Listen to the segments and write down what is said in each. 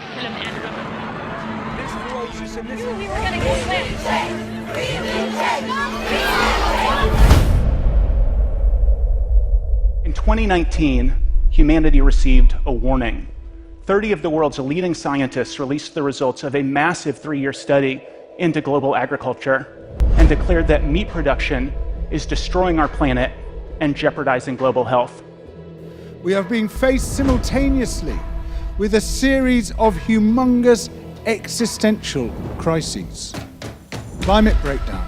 In 2019, humanity received a warning. 30 of the world's leading scientists released the results of a massive 3-year study into global agriculture and declared that meat production is destroying our planet and jeopardizing global health. We are being faced simultaneously with a series of humongous existential crises. Climate breakdown,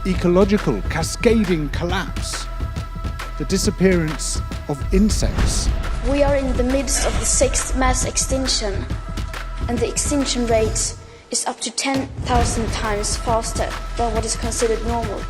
ecological cascading collapse, the disappearance of insects. We are in the midst of the 6th mass extinction, and the extinction rate is up to 10,000 times faster than what is considered normal,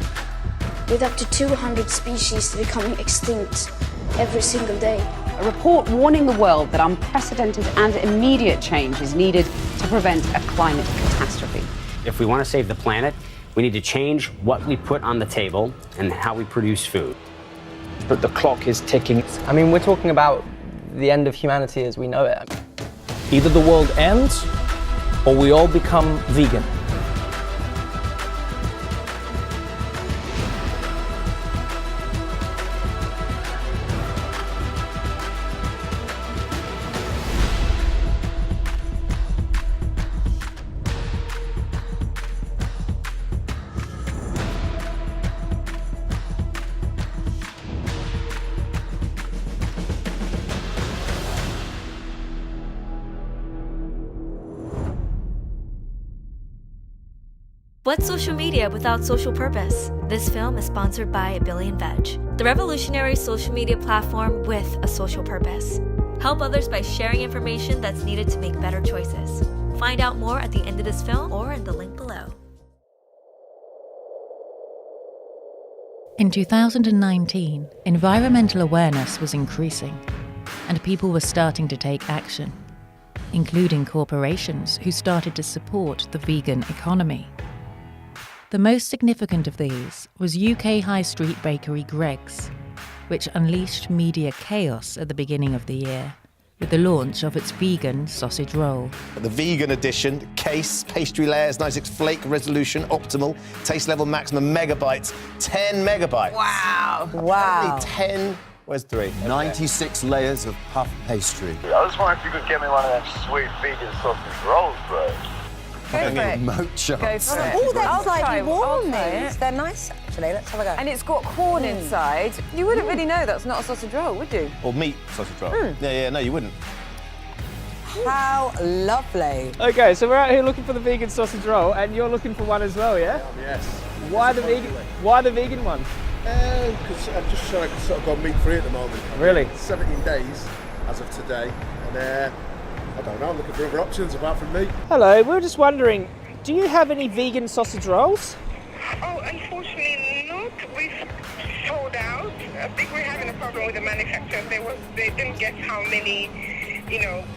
with up to 200 species becoming extinct every single day. A report warning the world that unprecedented and immediate change is needed to prevent a climate catastrophe. If we want to save the planet, we need to change what we put on the table and how we produce food. But the clock is ticking. I mean, we're talking about the end of humanity as we know it. Either the world ends or we all become vegan. What's social media without social purpose? This film is sponsored by Billion Veg, the revolutionary social media platform with a social purpose. Help others by sharing information that's needed to make better choices. Find out more at the end of this film or in the link below. In 2019, environmental awareness was increasing, and people were starting to take action, including corporations who started to support the vegan economy. The most significant of these was UK high street bakery Greggs, which unleashed media chaos at the beginning of the year with the launch of its vegan sausage roll. The vegan edition, case, pastry layers, 96 flake resolution, optimal, taste level maximum megabytes, 10 megabytes. Wow. Wow. 10, where's 3? 96 layers of puff pastry. I was wondering if you could get me one of them sweet vegan sausage rolls, bro. Go for it. Remote chance. Go for it. Oh, they're I'll slightly try warm, it. these. They're nice, actually. Let's have a go. And it's got corn inside. You wouldn't really know that's not a sausage roll, would you? Or meat sausage roll. Yeah, no, you wouldn't. How lovely. Okay, so we're out here looking for the vegan sausage roll, and you're looking for one as well, yeah? Yes. Why the vegan one? Because I'm just trying to sort of go meat-free at the moment. Really? 17 days as of today, and I don't know, I'm looking for other options apart from meat. Hello, we were just wondering, do you have any vegan sausage rolls? Oh, unfortunately not. We've sold out. I think we're having a problem with the manufacturers. They didn't get how many,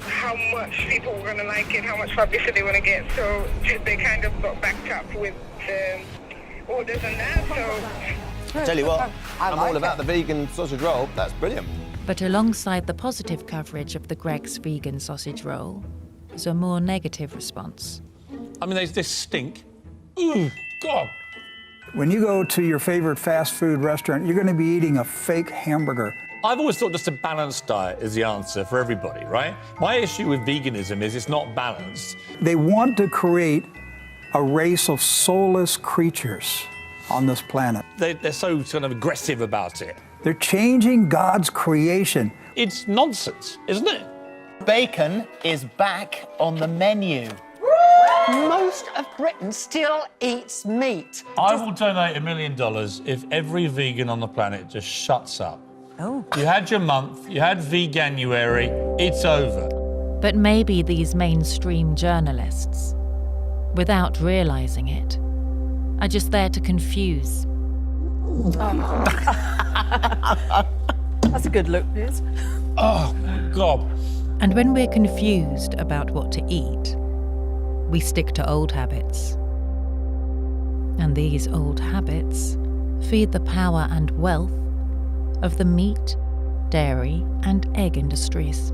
how much people were going to like it, how much publicity they want to get. So they kind of got backed up with the orders and that. So Tell you what, I'm all about the vegan sausage roll. That's brilliant. But alongside the positive coverage of the Greggs vegan sausage roll was a more negative response. I mean, they stink. Ooh, God. When you go to your favorite fast food restaurant, you're going to be eating a fake hamburger. I've always thought just a balanced diet is the answer for everybody, right? My issue with veganism is it's not balanced. They want to create a race of soulless creatures on this planet. They're so kind of aggressive about it. They're changing God's creation. It's nonsense, isn't it? Bacon is back on the menu. Most of Britain still eats meat. I will donate $1 million if every vegan on the planet just shuts up. Oh. You had your month, you had Veganuary, it's over. But maybe these mainstream journalists, without realising it, are just there to confuse. That's a good look, Piers. Oh, my God. And when we're confused about what to eat, we stick to old habits. And these old habits feed the power and wealth of the meat, dairy, and egg industries.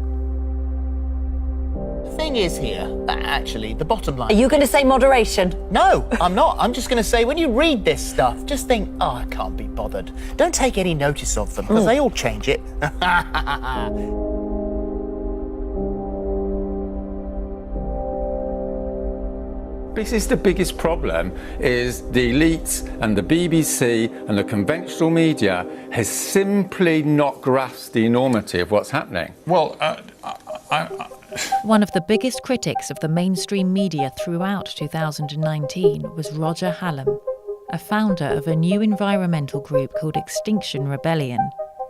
thing is here, actually, the bottom line. Are you going to say moderation? No, I'm not. I'm just going to say, when you read this stuff, just think, oh, I can't be bothered. Don't take any notice of them, because they all change it. This is the biggest problem, is the elites and the BBC and the conventional media has simply not grasped the enormity of what's happening. Well, One of the biggest critics of the mainstream media throughout 2019 was Roger Hallam, a founder of a new environmental group called Extinction Rebellion,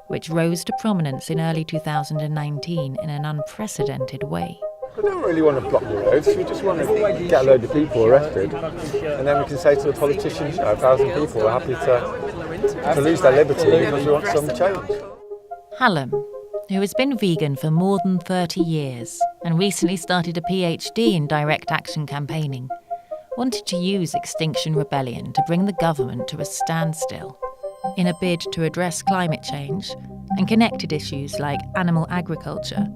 which rose to prominence in early 2019 in an unprecedented way. We don't really want to block the roads, we just want to get a load of people arrested, and then we can say to the politicians, 1,000 people are happy to lose their liberty because we want some change. Hallam, who has been vegan for more than 30 years and recently started a PhD in direct action campaigning, wanted to use Extinction Rebellion to bring the government to a standstill in a bid to address climate change and connected issues like animal agriculture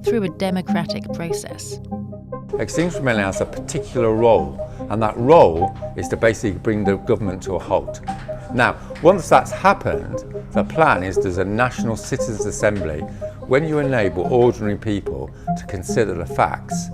through a democratic process. Extinction Rebellion has a particular role, and that role is to basically bring the government to a halt. Now, once that's happened, the plan is there's a National Citizens' Assembly. When you enable ordinary people to consider the facts,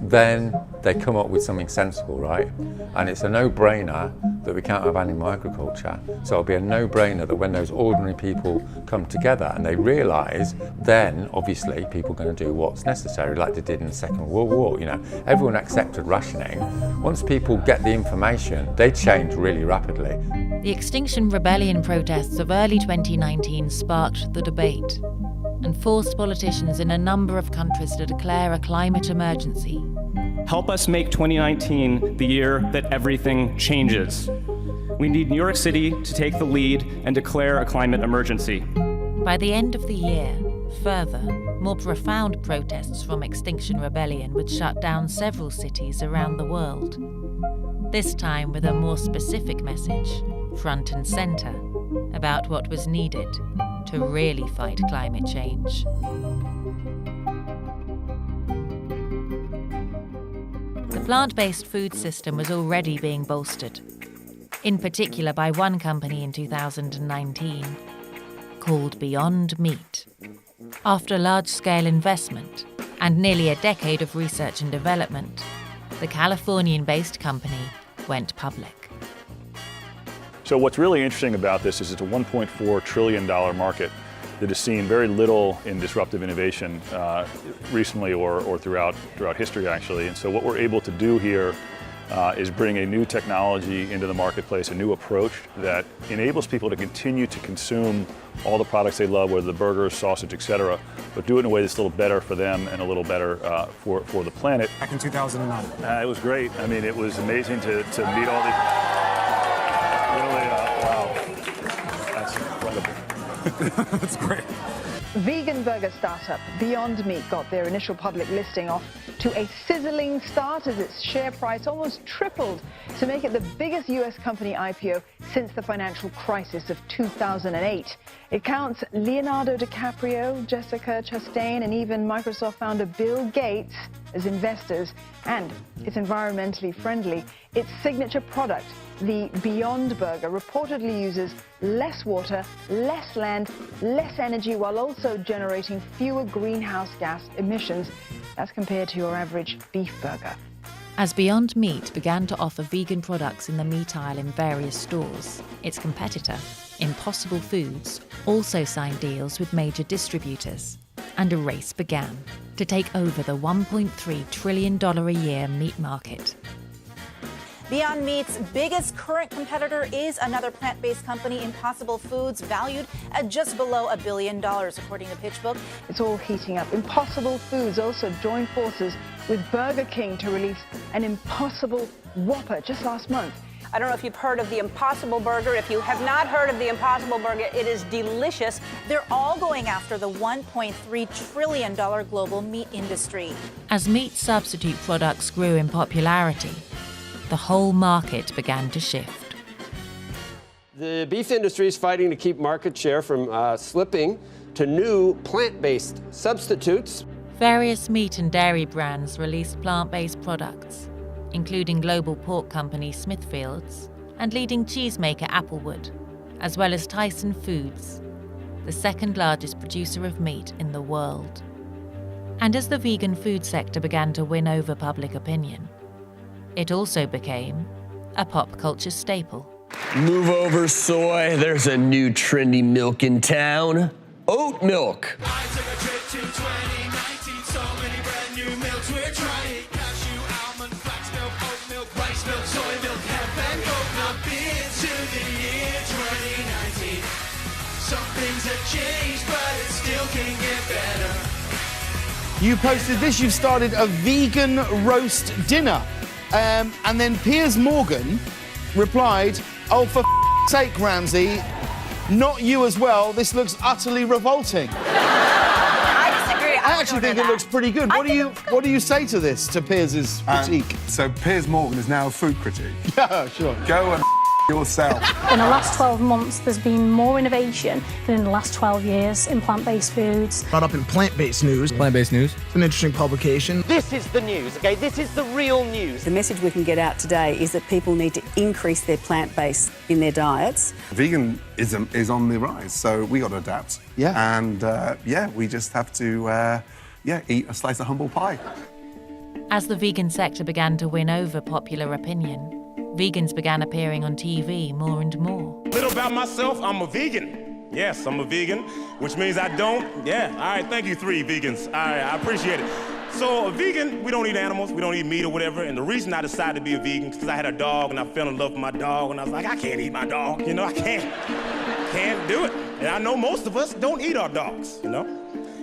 then they come up with something sensible, right? And it's a no-brainer that we can't have animal agriculture. So it'll be a no-brainer that when those ordinary people come together and they realise, then obviously people are going to do what's necessary, like they did in the Second World War. You know, everyone accepted rationing. Once people get the information, they change really rapidly. The Extinction Rebellion protests of early 2019 sparked the debate and forced politicians in a number of countries to declare a climate emergency. Help us make 2019 the year that everything changes. We need New York City to take the lead and declare a climate emergency. By the end of the year, further, more profound protests from Extinction Rebellion would shut down several cities around the world. This time with a more specific message, front and centre, about what was needed to really fight climate change. The plant-based food system was already being bolstered, in particular by one company in 2019 called Beyond Meat. After large-scale investment and nearly a decade of research and development, the Californian-based company went public. So what's really interesting about this is it's a $1.4 trillion market that has seen very little in disruptive innovation recently or throughout history, actually. And so what we're able to do here is bring a new technology into the marketplace, a new approach that enables people to continue to consume all the products they love, whether the burgers, sausage, etc., but do it in a way that's a little better for them and a little better for the planet. Back in 2009. It was great. I mean, it was amazing to meet all these. Really, wow, that's incredible. That's great. Vegan burger startup Beyond Meat got their initial public listing off to a sizzling start as its share price almost tripled to make it the biggest US company IPO since the financial crisis of 2008. It counts Leonardo DiCaprio, Jessica Chastain, and even Microsoft founder Bill Gates as investors, and it's environmentally friendly. Its signature product, the Beyond Burger, reportedly uses less water, less land, less energy, while also generating fewer greenhouse gas emissions. That's compared to your average beef burger. As Beyond Meat began to offer vegan products in the meat aisle in various stores, its competitor, Impossible Foods, also signed deals with major distributors, and a race began to take over the $1.3 trillion a year meat market. Beyond Meat's biggest current competitor is another plant-based company, Impossible Foods, valued at just below $1 billion, according to PitchBook. It's all heating up. Impossible Foods also joined forces with Burger King to release an Impossible Whopper just last month. I don't know if you've heard of the Impossible Burger. If you have not heard of the Impossible Burger, it is delicious. They're all going after the $1.3 trillion global meat industry. As meat substitute products grew in popularity, the whole market began to shift. The beef industry is fighting to keep market share from slipping to new plant-based substitutes. Various meat and dairy brands released plant-based products, including global pork company Smithfields and leading cheesemaker Applewood, as well as Tyson Foods, the second largest producer of meat in the world. And as the vegan food sector began to win over public opinion, it also became a pop culture staple. Move over, soy. There's a new trendy milk in town. Oat milk. You posted this, you've started a vegan roast dinner. And then Piers Morgan replied, "Oh, for sake, Ramsey, not you as well. This looks utterly revolting." I disagree. I actually think it looks pretty good. What do you say to this, to Piers' critique? So Piers Morgan is now a food critic. Yeah, sure. Go and yourself. In the last 12 months, there's been more innovation than in the last 12 years in plant-based foods. Brought up in plant-based news. Plant-based news. It's an interesting publication. This is the news, okay? This is the real news. The message we can get out today is that people need to increase their plant-based in their diets. Veganism is on the rise, so we got to adapt. Yeah. And we just have to eat a slice of humble pie. As the vegan sector began to win over popular opinion, vegans began appearing on TV more and more. Little about myself, I'm a vegan. Yes, I'm a vegan, which means I don't. Yeah, all right, thank you, 3 vegans. All right, I appreciate it. So a vegan, we don't eat animals, we don't eat meat or whatever, and the reason I decided to be a vegan is because I had a dog and I fell in love with my dog, and I was like, I can't eat my dog, you know, I can't do it. And I know most of us don't eat our dogs, you know?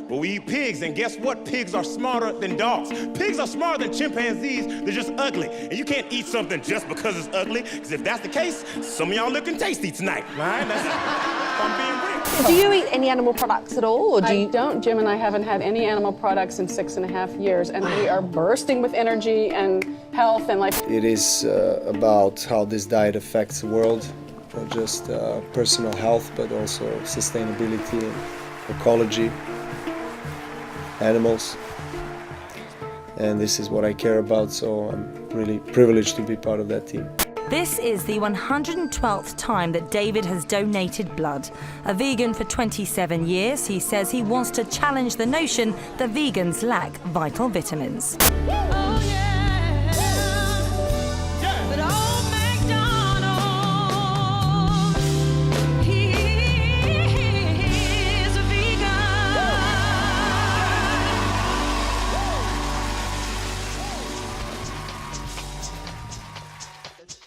But we eat pigs, and guess what? Pigs are smarter than dogs. Pigs are smarter than chimpanzees, they're just ugly. And you can't eat something just because it's ugly, because if that's the case, some of y'all looking tasty tonight, all right? If I'm being real. Do you eat any animal products at all? Or I don't. Jim and I haven't had any animal products in 6.5 years, and we are bursting with energy and health and life. It is about how this diet affects the world, not just personal health, but also sustainability, ecology, animals, and this is what I care about, so I'm really privileged to be part of that team. This is the 112th time that David has donated blood. A vegan for 27 years, he says he wants to challenge the notion that vegans lack vital vitamins.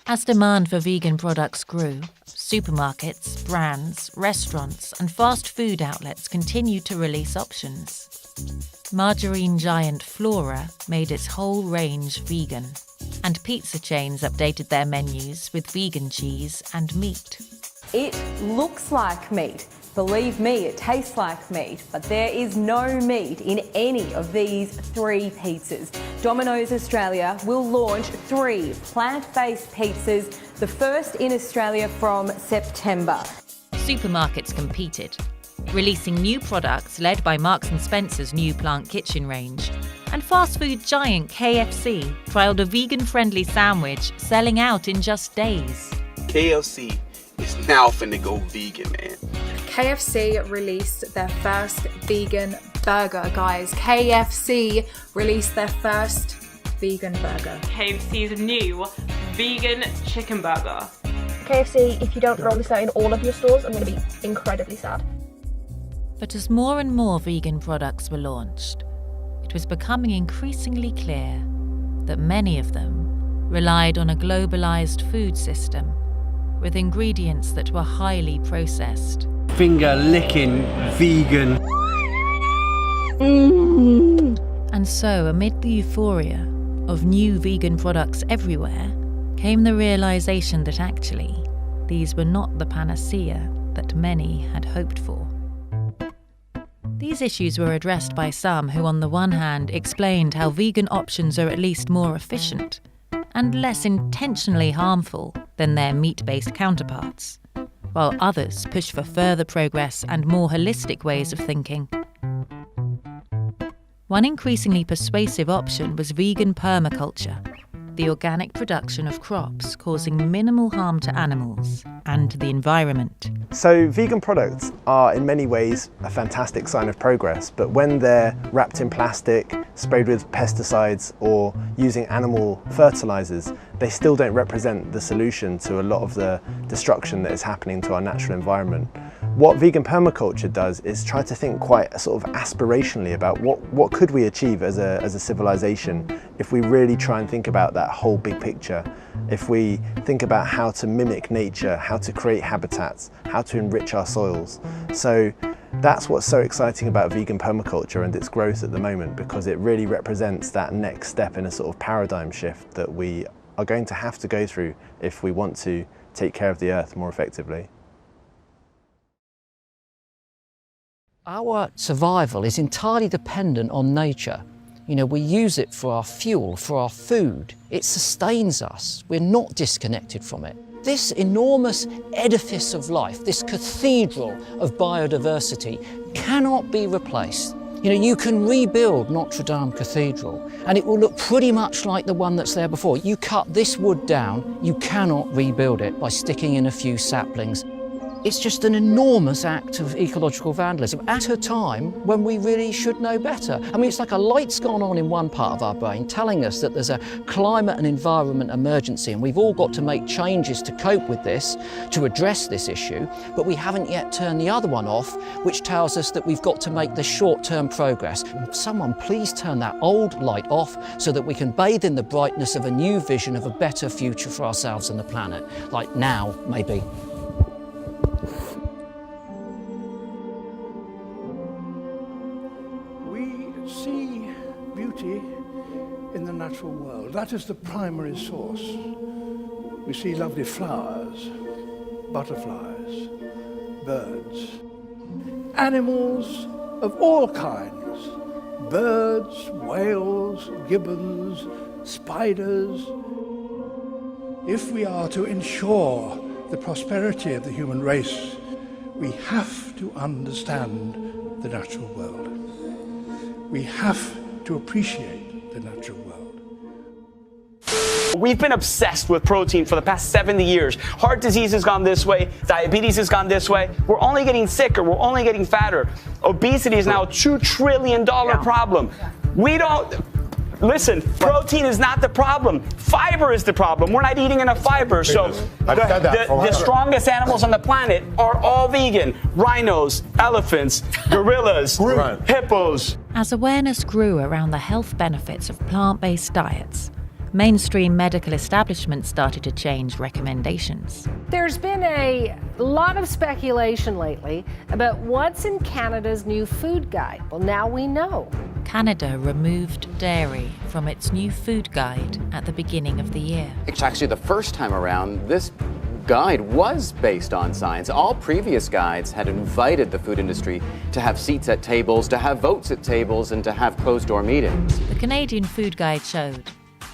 As demand for vegan products grew, supermarkets, brands, restaurants, and fast food outlets continued to release options. Margarine giant Flora made its whole range vegan, and pizza chains updated their menus with vegan cheese and meat. It looks like meat. Believe me, it tastes like meat, but there is no meat in any of these 3 pizzas. Domino's Australia will launch 3 plant-based pizzas, the first in Australia from September. Supermarkets competed, releasing new products led by Marks & Spencer's new plant kitchen range. And fast food giant KFC trialled a vegan-friendly sandwich, selling out in just days. KFC is now finna go vegan, man. KFC released their first vegan burger, guys. KFC released their first vegan burger. KFC's new vegan chicken burger. KFC, if you don't roll this out in all of your stores, I'm going to be incredibly sad. But as more and more vegan products were launched, it was becoming increasingly clear that many of them relied on a globalized food system with ingredients that were highly processed. Finger-licking vegan. And so, amid the euphoria of new vegan products everywhere, came the realization that actually, these were not the panacea that many had hoped for. These issues were addressed by some who, on the one hand, explained how vegan options are at least more efficient and less intentionally harmful than their meat-based counterparts, while others push for further progress and more holistic ways of thinking. One increasingly persuasive option was vegan permaculture, the organic production of crops causing minimal harm to animals and to the environment. So vegan products are in many ways a fantastic sign of progress, but when they're wrapped in plastic, sprayed with pesticides or using animal fertilizers, they still don't represent the solution to a lot of the destruction that is happening to our natural environment. What vegan permaculture does is try to think quite sort of aspirationally about what could we achieve as a civilization if we really try and think about that whole big picture, if we think about how to mimic nature, how to create habitats, how to enrich our soils. So that's what's so exciting about vegan permaculture and its growth at the moment, because it really represents that next step in a sort of paradigm shift that we are going to have to go through if we want to take care of the earth more effectively. Our survival is entirely dependent on nature. You know, we use it for our fuel, for our food. It sustains us. We're not disconnected from it. This enormous edifice of life, this cathedral of biodiversity, cannot be replaced. You know, you can rebuild Notre Dame Cathedral and it will look pretty much like the one that's there before. You cut this wood down, you cannot rebuild it by sticking in a few saplings. It's just an enormous act of ecological vandalism at a time when we really should know better. I mean, it's like a light's gone on in one part of our brain telling us that there's a climate and environment emergency and we've all got to make changes to cope with this, to address this issue, but we haven't yet turned the other one off, which tells us that we've got to make the short-term progress. Someone please turn that old light off so that we can bathe in the brightness of a new vision of a better future for ourselves and the planet. Like now, maybe. See beauty in the natural world. That is the primary source. We see lovely flowers, butterflies, birds, animals of all kinds, birds, whales, gibbons, spiders. If we are to ensure the prosperity of the human race, we have to understand the natural world. We have to appreciate the natural world. We've been obsessed with protein for the past 70 years. Heart disease has gone this way. Diabetes has gone this way. We're only getting sicker. We're only getting fatter. Obesity is now a $2 trillion problem. We don't... Listen, protein is not the problem. Fiber is the problem. We're not eating enough fiber. So the strongest animals on the planet are all vegan. Rhinos, elephants, gorillas, hippos. As awareness grew around the health benefits of plant-based diets, mainstream medical establishments started to change recommendations. There's been a lot of speculation lately about what's in Canada's new food guide. Well, now we know. Canada removed dairy from its new food guide at the beginning of the year. It's actually the first time around this guide was based on science. All previous guides had invited the food industry to have seats at tables, to have votes at tables, and to have closed-door meetings. The Canadian food guide showed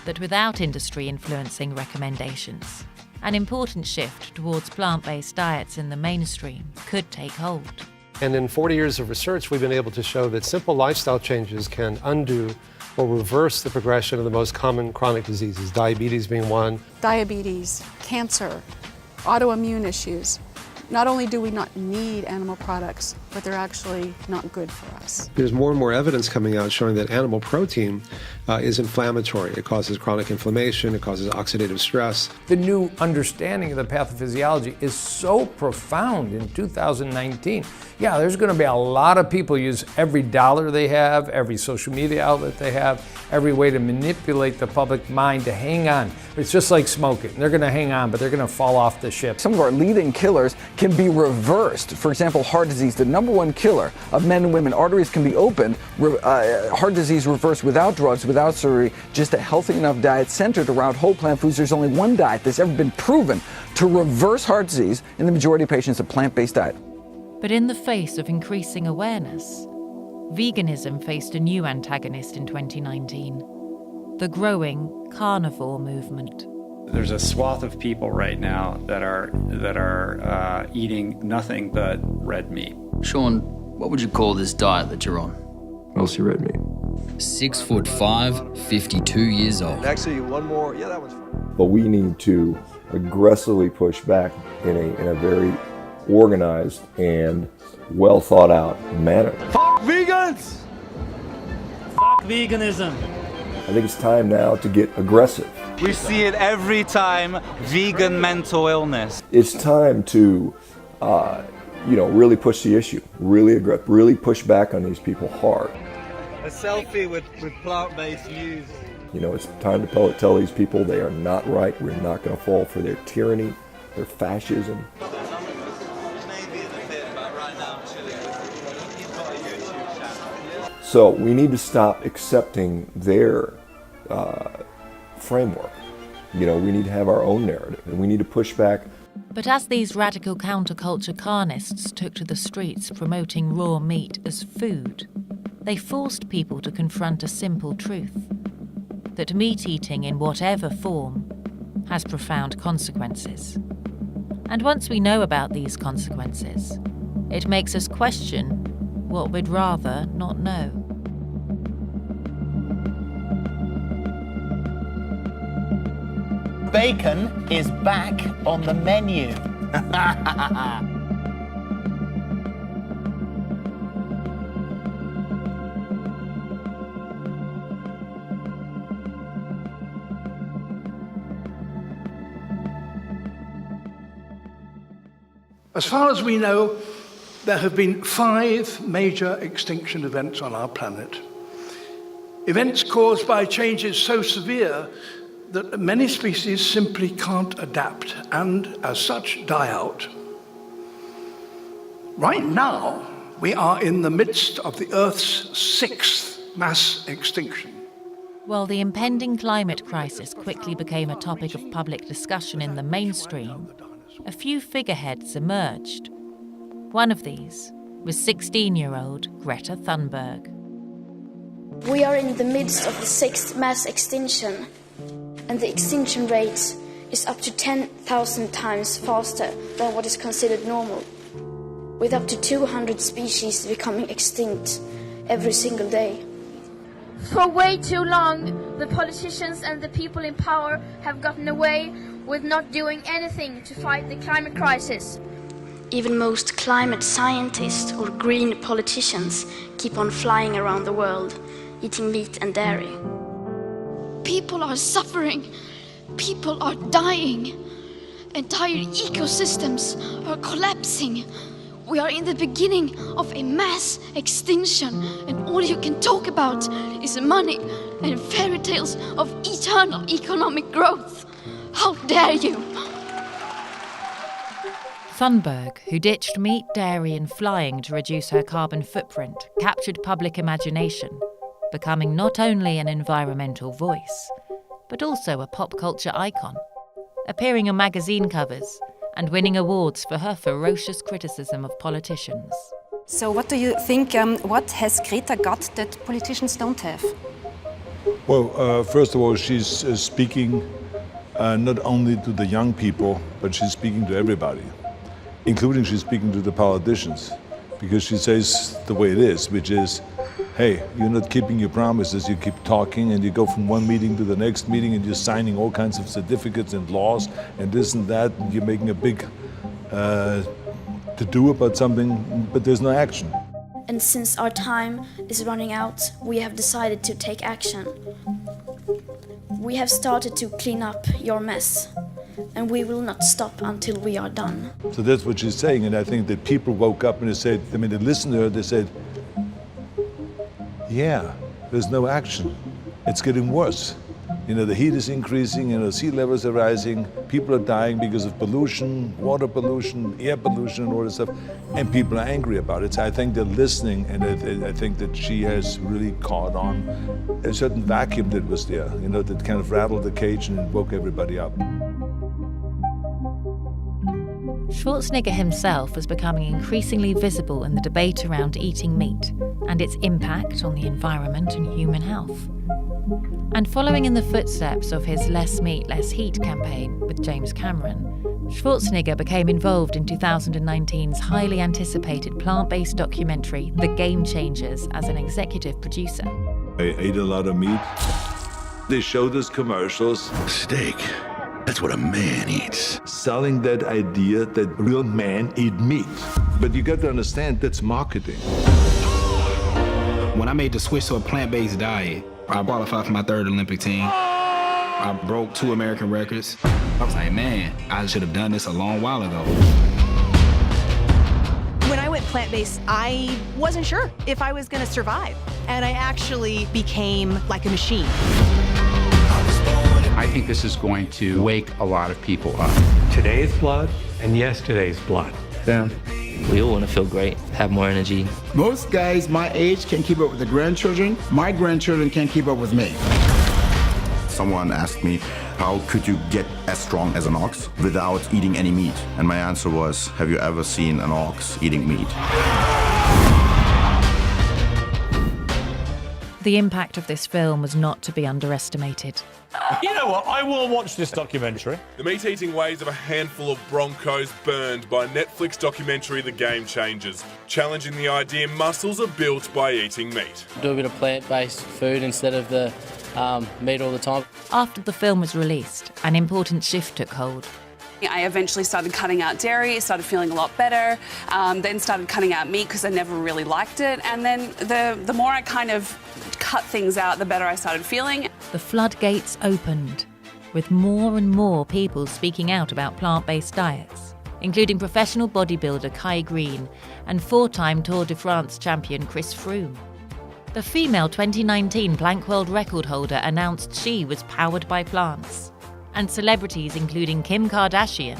that without industry influencing recommendations, an important shift towards plant-based diets in the mainstream could take hold. And in 40 years of research, we've been able to show that simple lifestyle changes can undo or reverse the progression of the most common chronic diseases, diabetes being one. Diabetes, cancer, autoimmune issues. Not only do we not need animal products, but they're actually not good for us. There's more and more evidence coming out showing that animal protein is inflammatory. It causes chronic inflammation, it causes oxidative stress. The new understanding of the pathophysiology is so profound in 2019. Yeah, there's going to be a lot of people use every dollar they have, every social media outlet they have, every way to manipulate the public mind to hang on. It's just like smoking. They're going to hang on, but they're going to fall off the ship. Some of our leading killers can be reversed. For example, heart disease, the #1 killer of men and women. Arteries can be opened. Heart disease reversed without drugs, without surgery, just a healthy enough diet centered around whole plant foods. There's only one diet that's ever been proven to reverse heart disease in the majority of patients, a plant-based diet. But in the face of increasing awareness, veganism faced a new antagonist in 2019, the growing carnivore movement. There's a swath of people right now that are eating nothing but red meat. Sean, what would you call this diet that you're on? Mostly red meat. 6'5", 52 years old. Actually, one more. Yeah, that one's fine. But we need to aggressively push back in a very organized and well thought out manner. Fuck vegans! Fuck veganism. I think it's time now to get aggressive. We see it every time, vegan mental illness. It's time to, really push the issue, really push back on these people hard. A selfie with plant-based news. It's time to tell these people they are not right. We're not going to fall for their tyranny, their fascism. So we need to stop accepting their framework. We need to have our own narrative, and we need to push back. But as these radical counterculture carnists took to the streets promoting raw meat as food, they forced people to confront a simple truth: that meat eating in whatever form has profound consequences. And once we know about these consequences, it makes us question what we'd rather not know. Bacon is back on the menu. As far as we know, there have been 5 major extinction events on our planet. Events caused by changes so severe that many species simply can't adapt and, as such, die out. Right now, we are in the midst of the Earth's 6th mass extinction. While the impending climate crisis quickly became a topic of public discussion in the mainstream, a few figureheads emerged. One of these was 16-year-old Greta Thunberg. We are in the midst of the 6th mass extinction, and the extinction rate is up to 10,000 times faster than what is considered normal, with up to 200 species becoming extinct every single day. For way too long, the politicians and the people in power have gotten away with not doing anything to fight the climate crisis. Even most climate scientists or green politicians keep on flying around the world, eating meat and dairy. People are suffering. People are dying. Entire ecosystems are collapsing. We are in the beginning of a mass extinction, and all you can talk about is money and fairy tales of eternal economic growth. How dare you! Thunberg, who ditched meat, dairy and flying to reduce her carbon footprint, captured public imagination, becoming not only an environmental voice, but also a pop culture icon, appearing on magazine covers and winning awards for her ferocious criticism of politicians. So what do you think, what has Greta got that politicians don't have? Well, first of all, she's speaking not only to the young people, but she's speaking to everybody, including she's speaking to the politicians, because she says the way it is, which is, hey, you're not keeping your promises, you keep talking and you go from one meeting to the next meeting and you're signing all kinds of certificates and laws and this and that, and you're making a big to-do about something, but there's no action. And since our time is running out, we have decided to take action. We have started to clean up your mess, and we will not stop until we are done. So that's what she's saying, and I think that people woke up and they said, I mean, they listened to her, they said, yeah, there's no action. It's getting worse. You know, the heat is increasing, you know, sea levels are rising, people are dying because of pollution, water pollution, air pollution, and all this stuff, and people are angry about it. So I think they're listening, and I think that she has really caught on a certain vacuum that was there, you know, that kind of rattled the cage and woke everybody up. Schwarzenegger himself was becoming increasingly visible in the debate around eating meat and its impact on the environment and human health. And following in the footsteps of his Less Meat, Less Heat campaign with James Cameron, Schwarzenegger became involved in 2019's highly anticipated plant-based documentary The Game Changers as an executive producer. I ate a lot of meat. They showed us commercials. Steak, that's what a man eats. Selling that idea that real men eat meat. But you got to understand, that's marketing. When I made the switch to a plant-based diet, I qualified for my 3rd Olympic team. I broke 2 American records. I was like, man, I should have done this a long while ago. When I went plant-based, I wasn't sure if I was going to survive. And I actually became like a machine. I think this is going to wake a lot of people up. Today's blood and yesterday's blood. Damn. We all want to feel great, have more energy. Most guys my age can keep up with their grandchildren. My grandchildren can't keep up with me. Someone asked me, how could you get as strong as an ox without eating any meat? And my answer was, have you ever seen an ox eating meat? The impact of this film was not to be underestimated. You know what? I will watch this documentary. The meat-eating ways of a handful of Broncos burned by Netflix documentary The Game Changers, challenging the idea muscles are built by eating meat. Do a bit of plant-based food instead of the meat all the time. After the film was released, an important shift took hold. I eventually started cutting out dairy, started feeling a lot better, then started cutting out meat because I never really liked it, and then the more I kind of cut things out, the better I started feeling. The floodgates opened, with more and more people speaking out about plant-based diets, including professional bodybuilder Kai Green and 4-time Tour de France champion Chris Froome. The female 2019 plank world record holder announced she was powered by plants. And celebrities including Kim Kardashian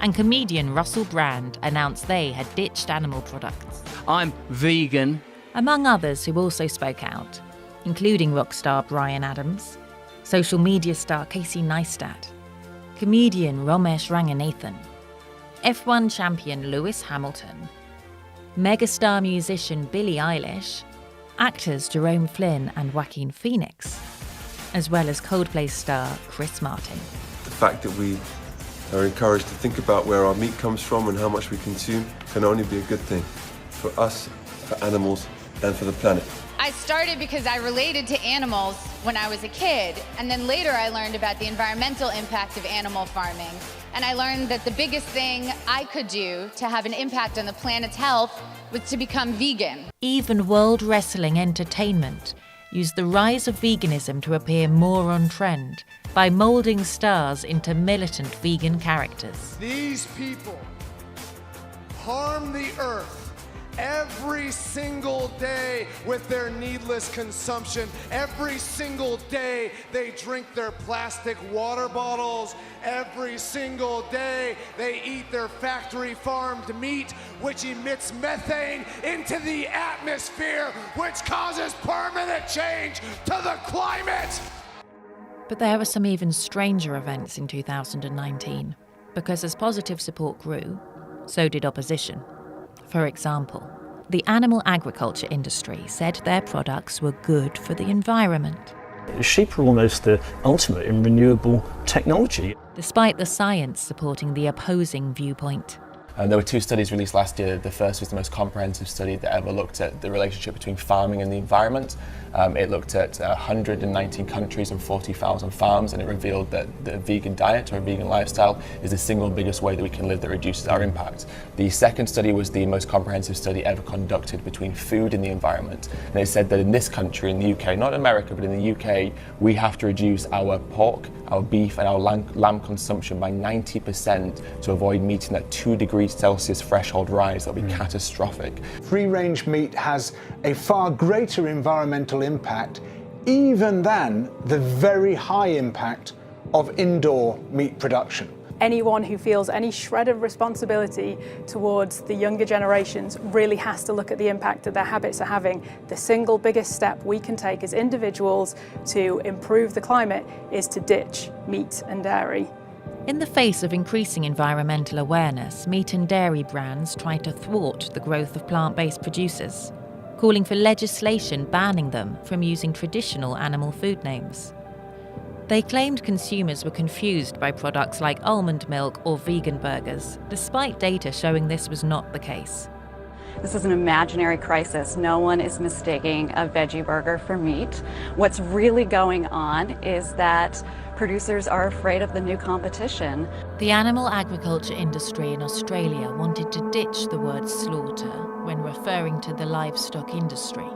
and comedian Russell Brand announced they had ditched animal products. I'm vegan. Among others who also spoke out, including rock star Bryan Adams, social media star Casey Neistat, comedian Ramesh Ranganathan, F1 champion Lewis Hamilton, megastar musician Billie Eilish, actors Jerome Flynn and Joaquin Phoenix, as well as Coldplay star Chris Martin. The fact that we are encouraged to think about where our meat comes from and how much we consume can only be a good thing for us, for animals, and for the planet. I started because I related to animals when I was a kid, and then later I learned about the environmental impact of animal farming. And I learned that the biggest thing I could do to have an impact on the planet's health was to become vegan. Even World Wrestling Entertainment used the rise of veganism to appear more on trend by moulding stars into militant vegan characters. These people harm the earth every single day with their needless consumption. Every single day they drink their plastic water bottles. Every single day they eat their factory farmed meat, which emits methane into the atmosphere, which causes permanent change to the climate. But there were some even stranger events in 2019, because as positive support grew, so did opposition. For example, the animal agriculture industry said their products were good for the environment. Sheep are almost the ultimate in renewable technology. Despite the science supporting the opposing viewpoint. There were 2 studies released last year. The first was the most comprehensive study that ever looked at the relationship between farming and the environment. It looked at 119 countries and 40,000 farms, and it revealed that the vegan diet or a vegan lifestyle is the single biggest way that we can live that reduces our impact. The second study was the most comprehensive study ever conducted between food and the environment. And it said that in this country, in the UK, not America, but in the UK, we have to reduce our pork, our beef and our lamb consumption by 90% to avoid meeting that 2 degrees Celsius threshold rise. That would be catastrophic. Free-range meat has a far greater environmental impact even than the very high impact of indoor meat production. Anyone who feels any shred of responsibility towards the younger generations really has to look at the impact that their habits are having. The single biggest step we can take as individuals to improve the climate is to ditch meat and dairy. In the face of increasing environmental awareness, meat and dairy brands tried to thwart the growth of plant-based producers, calling for legislation banning them from using traditional animal food names. They claimed consumers were confused by products like almond milk or vegan burgers, despite data showing this was not the case. This is an imaginary crisis. No one is mistaking a veggie burger for meat. What's really going on is that producers are afraid of the new competition. The animal agriculture industry in Australia wanted to ditch the word slaughter when referring to the livestock industry,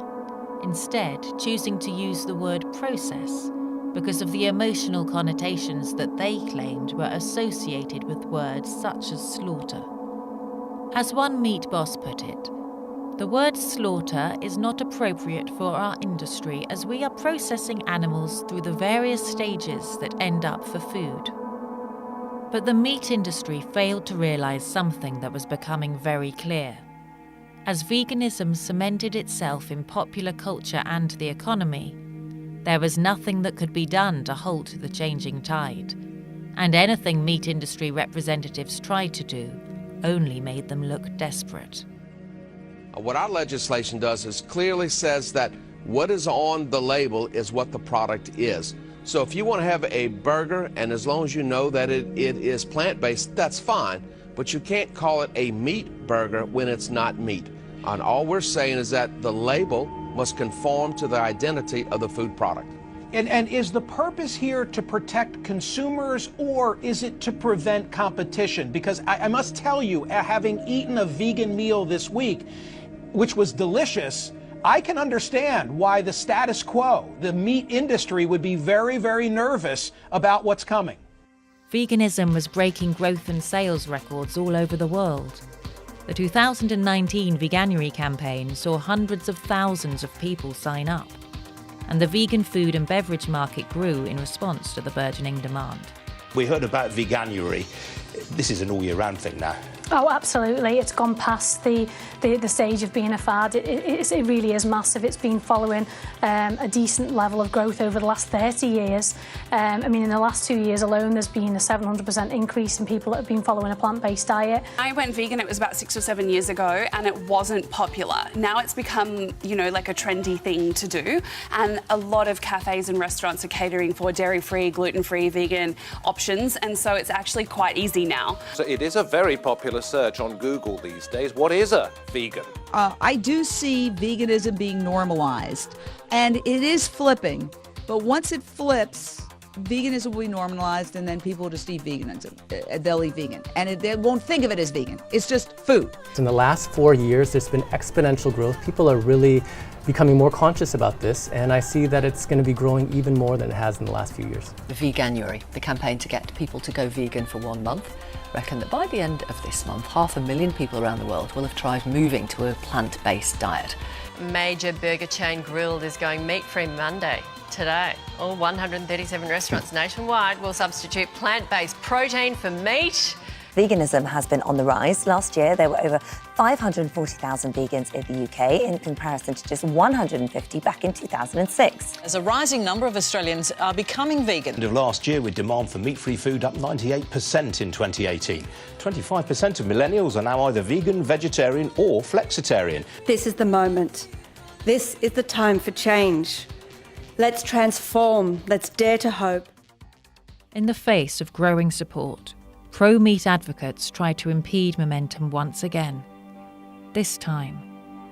instead choosing to use the word process because of the emotional connotations that they claimed were associated with words such as slaughter. As one meat boss put it, the word slaughter is not appropriate for our industry as we are processing animals through the various stages that end up for food. But the meat industry failed to realise something that was becoming very clear. As veganism cemented itself in popular culture and the economy, there was nothing that could be done to halt the changing tide, and anything meat industry representatives tried to do only made them look desperate. What our legislation does is clearly says that what is on the label is what the product is. So if you want to have a burger, and as long as you know that it is plant-based, that's fine, but you can't call it a meat burger when it's not meat. And all we're saying is that the label must conform to the identity of the food product. And is the purpose here to protect consumers, or is it to prevent competition? Because I must tell you, having eaten a vegan meal this week, which was delicious, I can understand why the status quo, the meat industry, would be very, very nervous about what's coming. Veganism was breaking growth and sales records all over the world. The 2019 Veganuary campaign saw hundreds of thousands of people sign up, and the vegan food and beverage market grew in response to the burgeoning demand. We heard about Veganuary. This is an all-year-round thing now. Oh, absolutely. It's gone past the stage of being a fad. It really is massive. It's been following a decent level of growth over the last 30 years. I mean, in the last 2 years alone, there's been a 700% increase in people that have been following a plant-based diet. I went vegan, it was about 6 or 7 years ago, and it wasn't popular. Now it's become, you know, like a trendy thing to do. And a lot of cafes and restaurants are catering for dairy-free, gluten-free, vegan options. And so it's actually quite easy now. So it is a very popular search on Google these days. What is a vegan? I do see veganism being normalized, and it is flipping, but once it flips, veganism will be normalized, and then people will just eat veganism. They'll eat vegan, and they won't think of it as vegan. It's just food. In the last 4 years, there's been exponential growth. People are really becoming more conscious about this, and I see that it's going to be growing even more than it has in the last few years. The Veganuary, the campaign to get people to go vegan for 1 month, reckon that by the end of this month, 500,000 people around the world will have tried moving to a plant-based diet. Major burger chain Grilled is going meat-free Monday. Today, all 137 restaurants nationwide will substitute plant-based protein for meat. Veganism has been on the rise. Last year, there were over 540,000 vegans in the UK in comparison to just 150 back in 2006. As a rising number of Australians are becoming vegan. End of last year, with demand for meat-free food up 98% in 2018. 25% of millennials are now either vegan, vegetarian or flexitarian. This is the moment. This is the time for change. Let's transform. Let's dare to hope. In the face of growing support, pro-meat advocates tried to impede momentum once again. This time,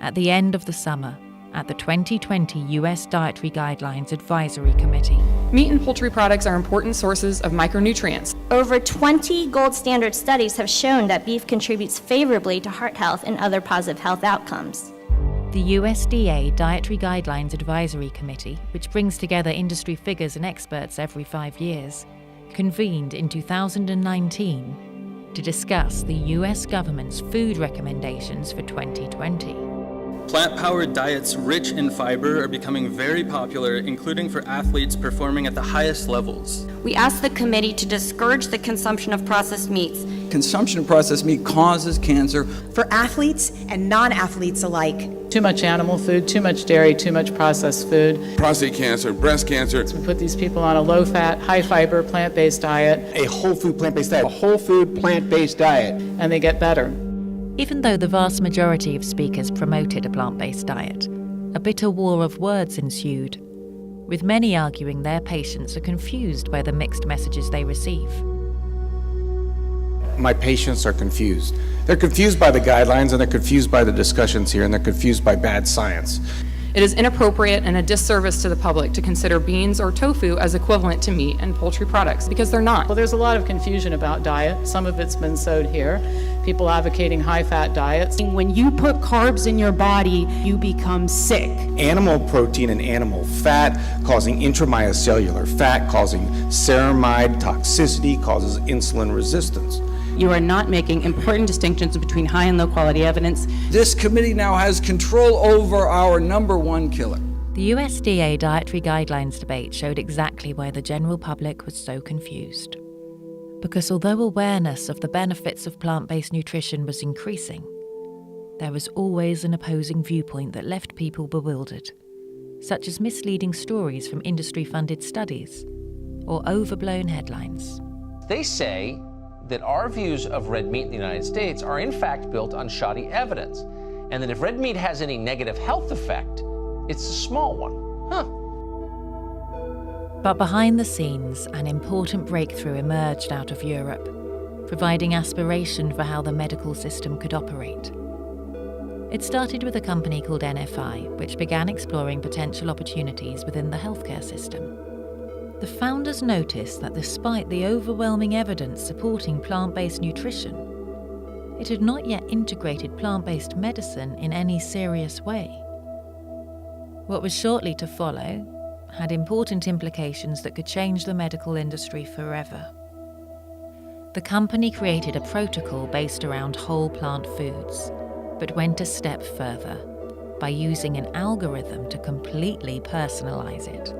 at the end of the summer, at the 2020 US Dietary Guidelines Advisory Committee. Meat and poultry products are important sources of micronutrients. Over 20 gold standard studies have shown that beef contributes favorably to heart health and other positive health outcomes. The USDA Dietary Guidelines Advisory Committee, which brings together industry figures and experts every 5 years, convened in 2019 to discuss the US government's food recommendations for 2020. Plant-powered diets rich in fiber are becoming very popular, including for athletes performing at the highest levels. We asked the committee to discourage the consumption of processed meats. Consumption of processed meat causes cancer. For athletes and non-athletes alike. Too much animal food, too much dairy, too much processed food. Prostate cancer, breast cancer. We put these people on a low-fat, high-fiber, plant-based diet. A whole food plant-based diet. A whole food plant-based diet. And they get better. Even though the vast majority of speakers promoted a plant-based diet, a bitter war of words ensued, with many arguing their patients are confused by the mixed messages they receive. my patients are confused. They're confused by the guidelines, and they're confused by the discussions here, and they're confused by bad science. It is inappropriate and a disservice to the public to consider beans or tofu as equivalent to meat and poultry products, because they're not. Well, there's a lot of confusion about diet. Some of it's been sowed here. People advocating high-fat diets. When you put carbs in your body, you become sick. Animal protein and animal fat causing intramyocellular fat, causing ceramide toxicity, causes insulin resistance. You are not making important distinctions between high and low quality evidence. This committee now has control over our #1 killer. The USDA dietary guidelines debate showed exactly why the general public was so confused. Because although awareness of the benefits of plant-based nutrition was increasing, there was always an opposing viewpoint that left people bewildered, such as misleading stories from industry-funded studies or overblown headlines. They say that our views of red meat in the United States are in fact built on shoddy evidence, and that if red meat has any negative health effect, it's a small one. But behind the scenes, an important breakthrough emerged out of Europe, providing aspiration for how the medical system could operate. It started with a company called NFI, which began exploring potential opportunities within the healthcare system. The founders noticed that despite the overwhelming evidence supporting plant-based nutrition, it had not yet integrated plant-based medicine in any serious way. What was shortly to follow had important implications that could change the medical industry forever. The company created a protocol based around whole plant foods, but went a step further by using an algorithm to completely personalize it.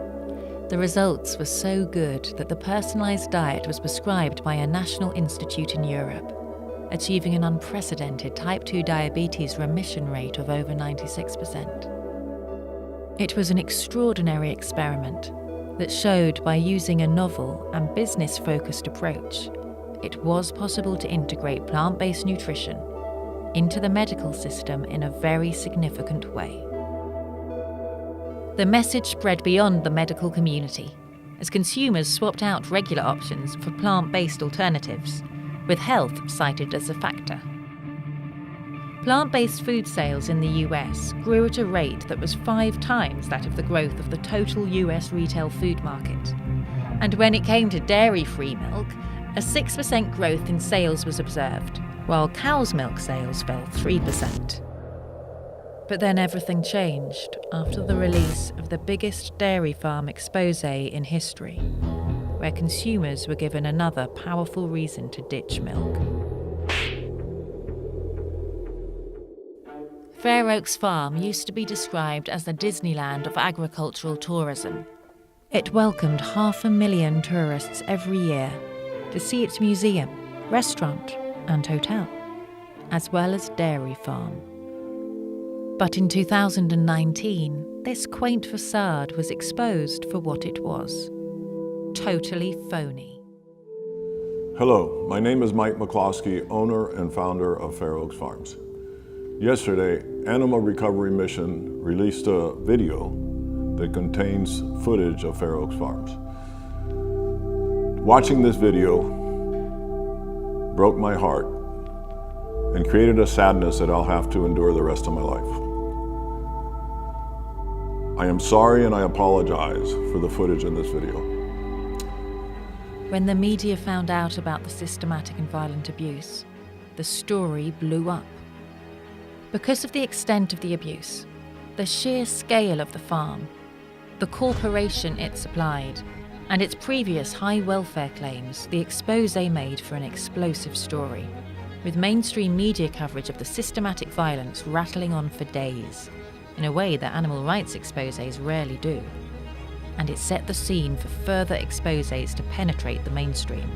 The results were so good that the personalized diet was prescribed by a national institute in Europe, achieving an unprecedented type 2 diabetes remission rate of over 96%. It was an extraordinary experiment that showed by using a novel and business-focused approach, it was possible to integrate plant-based nutrition into the medical system in a very significant way. The message spread beyond the medical community as consumers swapped out regular options for plant-based alternatives, with health cited as a factor. Plant-based food sales in the US grew at a rate that was 5 times that of the growth of the total US retail food market. And when it came to dairy-free milk, a 6% growth in sales was observed, while cow's milk sales fell 3%. But then everything changed after the release of the biggest dairy farm expose in history, where consumers were given another powerful reason to ditch milk. Fair Oaks Farm used to be described as the Disneyland of agricultural tourism. It welcomed 500,000 tourists every year to see its museum, restaurant, and hotel, as well as dairy farm. But in 2019, this quaint facade was exposed for what it was. Totally phony. Hello, my name is Mike McCloskey, owner and founder of Fair Oaks Farms. Yesterday, Animal Recovery Mission released a video that contains footage of Fair Oaks Farms. Watching this video broke my heart and created a sadness that I'll have to endure the rest of my life. I am sorry and I apologize for the footage in this video. When the media found out about the systematic and violent abuse, the story blew up. Because of the extent of the abuse, the sheer scale of the farm, the corporation it supplied, and its previous high welfare claims, the expose made for an explosive story, with mainstream media coverage of the systematic violence rattling on for days, in a way that animal rights exposés rarely do. And it set the scene for further exposés to penetrate the mainstream.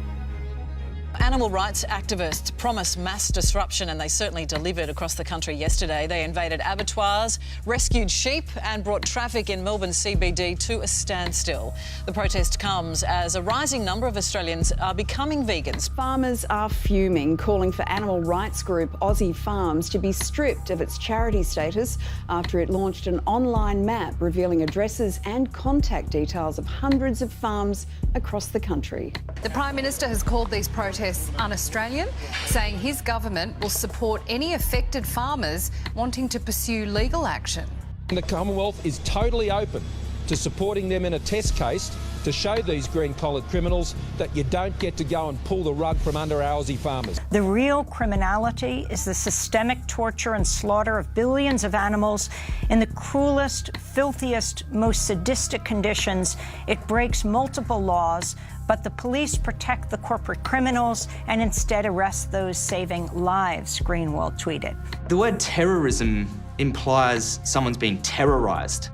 Animal rights activists promised mass disruption, and they certainly delivered across the country yesterday. They invaded abattoirs, rescued sheep and brought traffic in Melbourne CBD to a standstill. The protest comes as a rising number of Australians are becoming vegans. Farmers are fuming, calling for animal rights group Aussie Farms to be stripped of its charity status after it launched an online map revealing addresses and contact details of hundreds of farms across the country. The Prime Minister has called these protests protests un-Australian, saying his government will support any affected farmers wanting to pursue legal action. The Commonwealth is totally open to supporting them in a test case to show these green-collared criminals that you don't get to go and pull the rug from under our Aussie farmers. The real criminality is the systemic torture and slaughter of billions of animals in the cruelest, filthiest, most sadistic conditions. It breaks multiple laws, but the police protect the corporate criminals and instead arrest those saving lives, Greenwald tweeted. The word terrorism implies someone's being terrorised,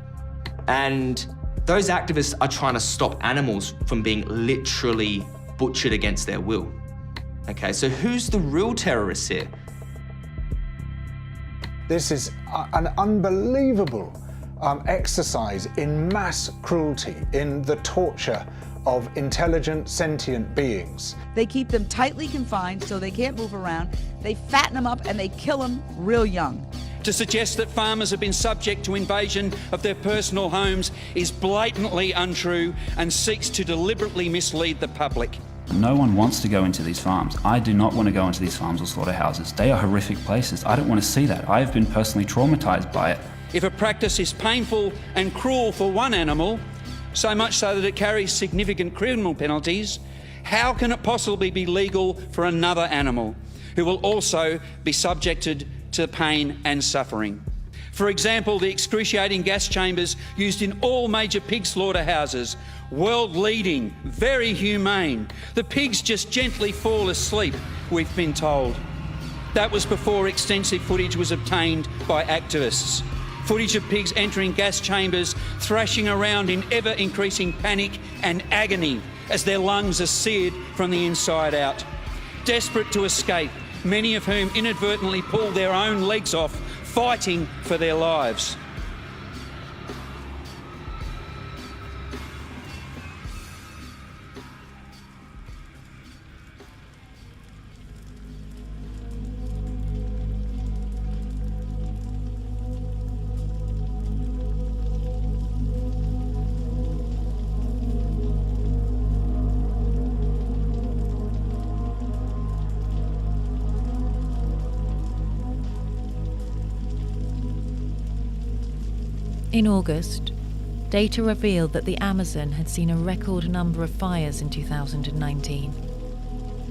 and those activists are trying to stop animals from being literally butchered against their will. Okay, so who's the real terrorist here? This is an unbelievable exercise in mass cruelty, in the torture of intelligent, sentient beings. They keep them tightly confined so they can't move around. They fatten them up and they kill them real young. To suggest that farmers have been subject to invasion of their personal homes is blatantly untrue and seeks to deliberately mislead the public. No one wants to go into these farms. I do not want to go into these farms or slaughterhouses. They are horrific places. I don't want to see that. I have been personally traumatised by it. If a practice is painful and cruel for one animal, so much so that it carries significant criminal penalties, how can it possibly be legal for another animal who will also be subjected to pain and suffering? For example, the excruciating gas chambers used in all major pig slaughterhouses, world-leading, very humane. The pigs just gently fall asleep, we've been told. That was before extensive footage was obtained by activists. Footage of pigs entering gas chambers, thrashing around in ever-increasing panic and agony as their lungs are seared from the inside out. Desperate to escape, many of whom inadvertently pulled their own legs off, fighting for their lives. In August, data revealed that the Amazon had seen a record number of fires in 2019.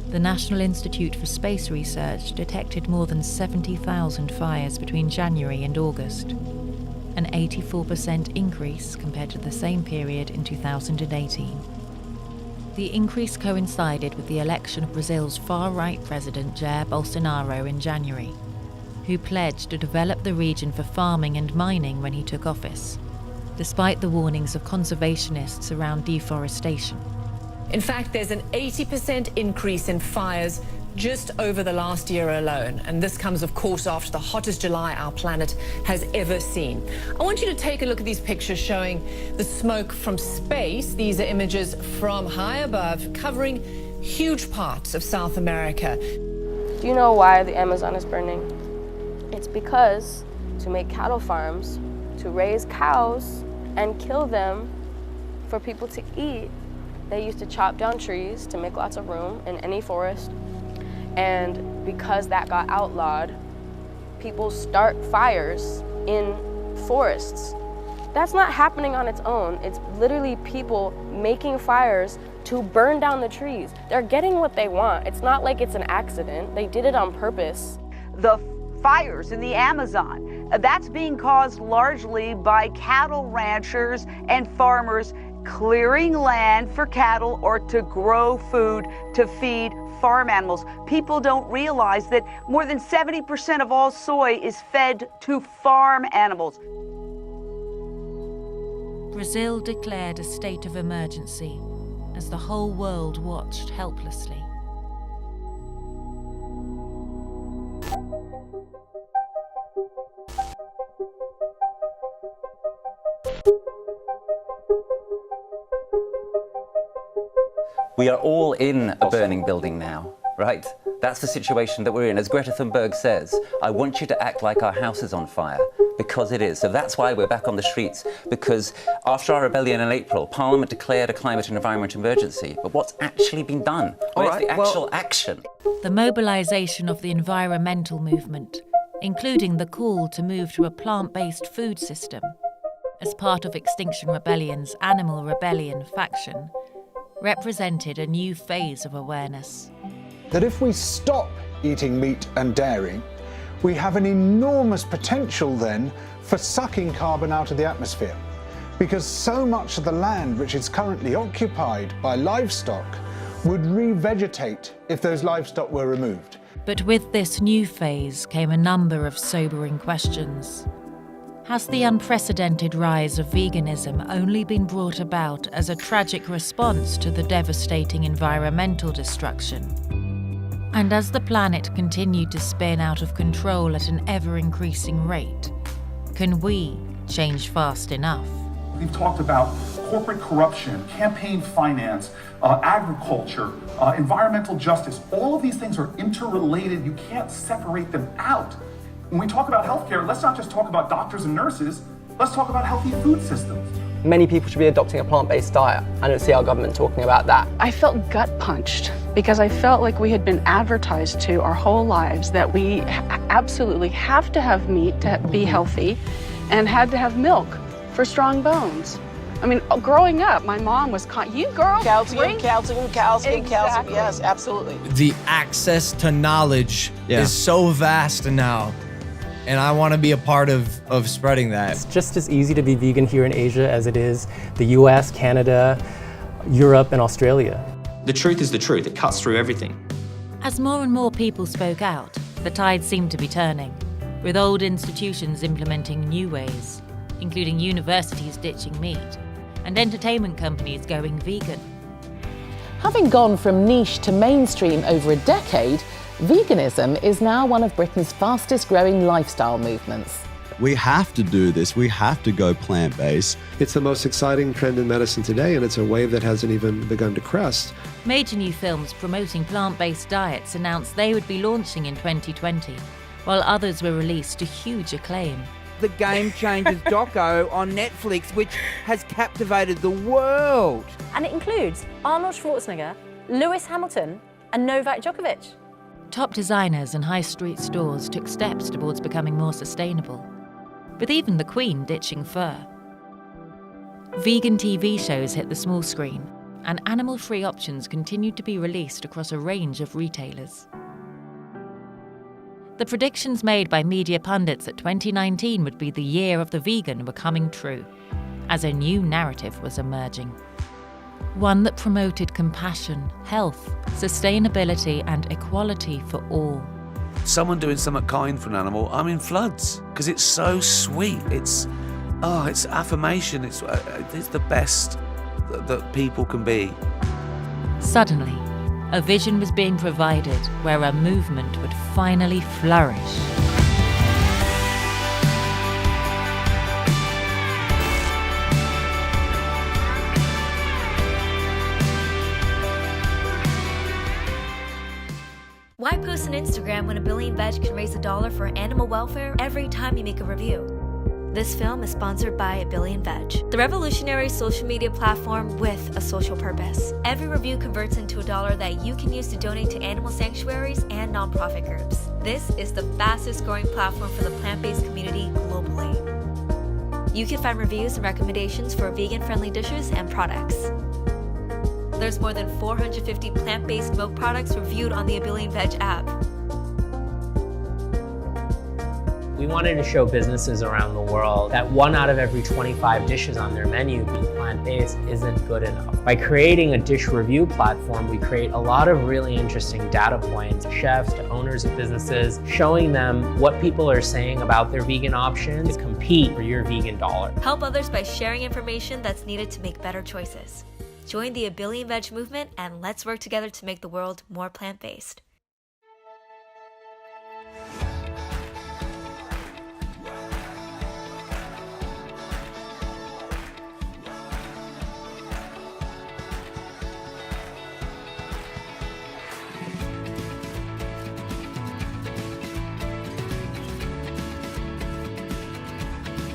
The National Institute for Space Research detected more than 70,000 fires between January and August, an 84% increase compared to the same period in 2018. The increase coincided with the election of Brazil's far-right president Jair Bolsonaro in January, who pledged to develop the region for farming and mining when he took office, despite the warnings of conservationists around deforestation. In fact, there's an 80% increase in fires just over the last year alone, and this comes, of course, after the hottest July our planet has ever seen. I want you to take a look at these pictures showing the smoke from space. These are images from high above, covering huge parts of South America. Do you know why the Amazon is burning? It's because to make cattle farms, to raise cows and kill them for people to eat, they used to chop down trees to make lots of room in any forest. And because that got outlawed, people start fires in forests. That's not happening on its own. It's literally people making fires to burn down the trees. They're getting what they want. It's not like it's an accident. They did it on purpose. The fires in the Amazon, that's being caused largely by cattle ranchers and farmers clearing land for cattle or to grow food to feed farm animals. People don't realize that more than 70% of all soy is fed to farm animals. Brazil declared a state of emergency as the whole world watched helplessly. We are all in a burning building now, right? That's the situation that we're in. As Greta Thunberg says, I want you to act like our house is on fire, because it is. So that's why we're back on the streets, because after our rebellion in April, Parliament declared a climate and environment emergency. But what's actually been done? Where's the actual action? The mobilisation of the environmental movement, including the call to move to a plant-based food system, as part of Extinction Rebellion's Animal Rebellion faction, represented a new phase of awareness. That if we stop eating meat and dairy, we have an enormous potential then for sucking carbon out of the atmosphere. Because so much of the land which is currently occupied by livestock would revegetate if those livestock were removed. But with this new phase came a number of sobering questions. Has the unprecedented rise of veganism only been brought about as a tragic response to the devastating environmental destruction? And as the planet continued to spin out of control at an ever-increasing rate, can we change fast enough? We've talked about corporate corruption, campaign finance, agriculture, environmental justice. All of these things are interrelated. You can't separate them out. When we talk about healthcare, let's not just talk about doctors and nurses. Let's talk about healthy food systems. Many people should be adopting a plant-based diet. I don't see our government talking about that. I felt gut punched because I felt like we had been advertised to our whole lives that we absolutely have to have meat to be healthy and had to have milk for strong bones. I mean, growing up, my mom was, you girl, calcium, calcium, exactly. yes, absolutely. The access to knowledge is so vast now. And I want to be a part of spreading that. It's just as easy to be vegan here in Asia as it is the US, Canada, Europe, and Australia. The truth is the truth. It cuts through everything. As more and more people spoke out, the tide seemed to be turning, with old institutions implementing new ways, including universities ditching meat, and entertainment companies going vegan. Having gone from niche to mainstream over a decade, veganism is now one of Britain's fastest growing lifestyle movements. We have to do this. We have to go plant-based. It's the most exciting trend in medicine today, and it's a wave that hasn't even begun to crest. Major new films promoting plant-based diets announced they would be launching in 2020, while others were released to huge acclaim. The Game Changers doco on Netflix, which has captivated the world. And it includes Arnold Schwarzenegger, Lewis Hamilton, and Novak Djokovic. Top designers and high street stores took steps towards becoming more sustainable, with even the Queen ditching fur. Vegan TV shows hit the small screen, and animal-free options continued to be released across a range of retailers. The predictions made by media pundits that 2019 would be the year of the vegan were coming true, as a new narrative was emerging. One that promoted compassion, health, sustainability, and equality for all. Someone doing something kind for an animal, I'm in floods, because it's so sweet. It's affirmation. It's the best that people can be. Suddenly, a vision was being provided where a movement would finally flourish. Why post on Instagram when a billion veg can raise $1 for animal welfare every time you make a review? This film is sponsored by A Billion Veg, the revolutionary social media platform with a social purpose. Every review converts into $1 that you can use to donate to animal sanctuaries and nonprofit groups. This is the fastest growing platform for the plant-based community globally. You can find reviews and recommendations for vegan-friendly dishes and products. There's more than 450 plant-based milk products reviewed on the A Billion Veg app. We wanted to show businesses around the world that 1 out of every 25 dishes on their menu being plant-based isn't good enough. By creating a dish review platform, we create a lot of really interesting data points, chefs to owners of businesses, showing them what people are saying about their vegan options to compete for your vegan dollar. Help others by sharing information that's needed to make better choices. Join the A Billion Veg movement and let's work together to make the world more plant-based.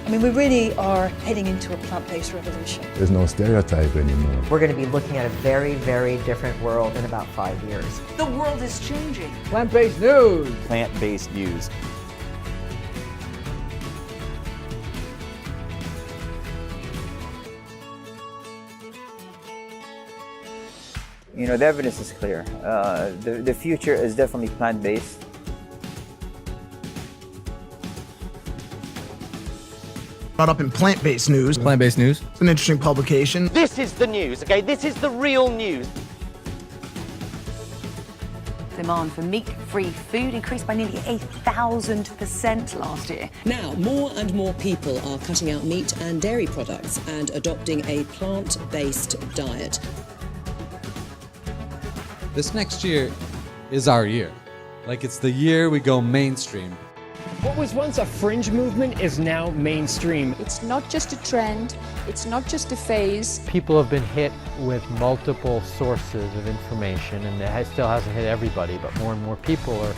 I mean, we really are heading into a plant-based revolution. There's no stereotype anymore. We're going to be looking at a very, very different world in about 5 years. The world is changing. Plant-based news. Plant-based news. You know, the evidence is clear. The future is definitely plant-based. Brought up in plant-based news. Plant-based news. It's an interesting publication. This is the news, okay? This is the real news. Demand for meat-free food increased by nearly 1,000% last year. Now, more and more people are cutting out meat and dairy products and adopting a plant-based diet. This next year is our year. Like, it's the year we go mainstream. What was once a fringe movement is now mainstream. It's not just a trend, it's not just a phase. People have been hit with multiple sources of information, and it still hasn't hit everybody, but more and more people are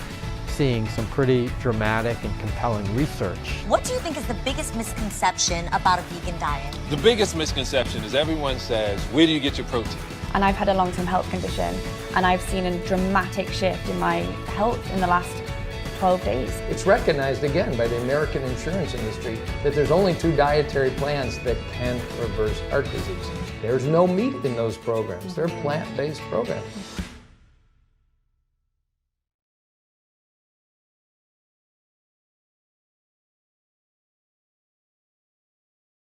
seeing some pretty dramatic and compelling research. What do you think is the biggest misconception about a vegan diet? The biggest misconception is everyone says, where do you get your protein? And I've had a long-term health condition, and I've seen a dramatic shift in my health in the last 12 days. It's recognized again by the American insurance industry that there's only 2 dietary plans that can reverse heart disease. There's no meat in those programs. They're plant-based programs.